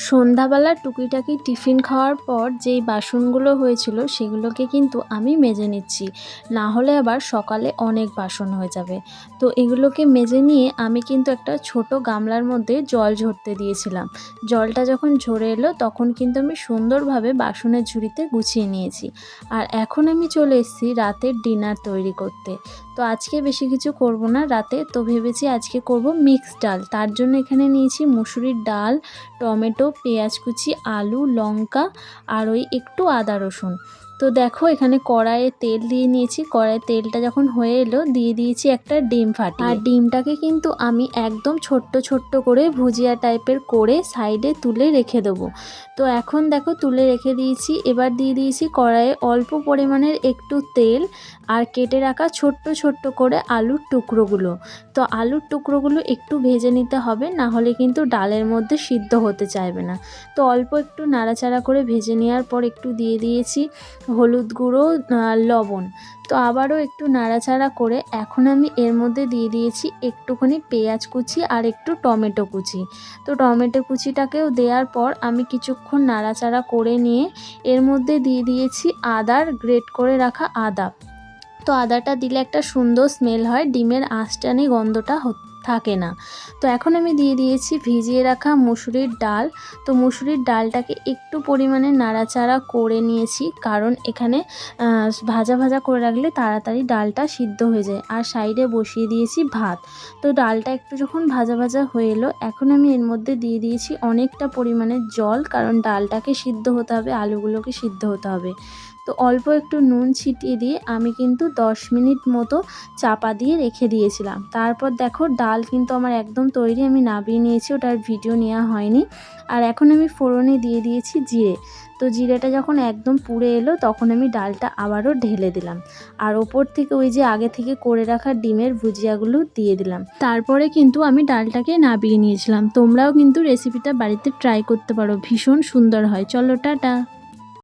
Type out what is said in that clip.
সন্ধ্যাবেলা টুকিটাকি টিফিন খাওয়ার পর যেই বাসনগুলো হয়েছিল সেগুলোকে কিন্তু আমি মেজে নিচ্ছি, না হলে আবার সকালে অনেক বাসন হয়ে যাবে। তো এগুলোকে মেজে নিয়ে আমি কিন্তু একটা ছোট গামলার মধ্যে জল ঝরতে দিয়েছিলাম। জলটা যখন ঝরে এলো তখন কিন্তু আমি সুন্দরভাবে বাসনের ঝুড়িতে গুছিয়ে নিয়েছি। আর এখন আমি চলে এসেছি রাতের ডিনার তৈরি করতে। তো আজকে বেশি কিছু করব না রাতে, তো ভেবেছি আজকে করব মিক্সড ডাল। তার জন্য এখানে নিয়েছি মুসুরির ডাল, টমেটো, পেঁয়াজ কুচি, আলু, লঙ্কা আর ওই একটু আদা রসুন। তো দেখো এখানে কড়াইয়ে তেল দিয়ে নিয়েছি। কড়াইয়ে তেলটা যখন হয়ে এলো দিয়ে দিয়েছি একটা ডিম ফাটিয়ে। আর ডিমটাকে কিন্তু আমি একদম ছোট্ট ছোট্ট করে ভুজিয়া টাইপের করে সাইডে তুলে রেখে দেবো। তো এখন দেখো তুলে রেখে দিয়েছি। এবার দিয়ে দিয়েছি কড়াইয়ে অল্প পরিমাণের একটু তেল আর কেটে রাখা ছোট্ট ছোট্ট করে আলুর টুকরোগুলো। তো আলুর টুকরোগুলো একটু ভেজে নিতে হবে, না হলে কিন্তু ডালের মধ্যে সিদ্ধ হতে চাইবে না। তো অল্প একটু নাড়াচাড়া করে ভেজে নেওয়ার পর একটু দিয়ে দিয়েছি হলুদ গুঁড়ো, লবণ। তো আবারও একটু নাড়াচাড়া করে এখন আমি এর মধ্যে দিয়ে দিয়েছি একটুখানি পেঁয়াজ কুচি আর একটু টমেটো কুচি। তো টমেটো কুচিটাকেও দেওয়ার পর আমি কিছুক্ষণ নাড়াচাড়া করে নিয়ে এর মধ্যে দিয়ে দিয়েছি আদার গ্রেট করে রাখা আদা। তো আদাটা দিলে একটা সুন্দর স্মেল হয়, ডিমের আঁশটানি গন্ধটা থাকে না। তো এখন আমি দিয়ে দিয়েছি ভিজিয়ে রাখা মুসুরির ডাল। তো মুসুরির ডালটাকে একটু পরিমাণে নাড়াচাড়া করে নিয়েছি, কারণ এখানে ভাজা ভাজা করে রাখলে তাড়াতাড়ি ডালটা সিদ্ধ হয়ে যায়। আর সাইডে বসিয়ে দিয়েছি ভাত। তো ডালটা একটু যখন ভাজা ভাজা হয়ে এলো এখন আমি এর মধ্যে দিয়ে দিয়েছি অনেকটা পরিমাণে জল, কারণ ডালটাকে সিদ্ধ হতে হবে, আলুগুলোকে সিদ্ধ হতে হবে। তো অল্প একটু নুন ছিটিয়ে দিয়ে আমি কিন্তু 10 মিনিট মতো চাপা দিয়ে রেখে দিয়েছিলাম। তারপর দেখো ডাল কিন্তু আমার একদম তৈরি, আমি নামিয়ে নিয়েছি, ওটার ভিডিও নেওয়া হয়নি। আর এখন আমি ফোড়নে দিয়ে দিয়েছি জিরে। তো জিরেটা যখন একদম পুড়ে এলো তখন আমি ডালটা আবারও ঢেলে দিলাম। আর ওপর থেকে ওই যে আগে থেকে করে রাখা ডিমের ভুজিয়াগুলো দিয়ে দিলাম। তারপরে কিন্তু আমি ডালটাকে নামিয়ে নিয়েছিলাম। তোমরাও কিন্তু রেসিপিটা বাড়িতে ট্রাই করতে পারো, ভীষণ সুন্দর হয়। চলো টাটা।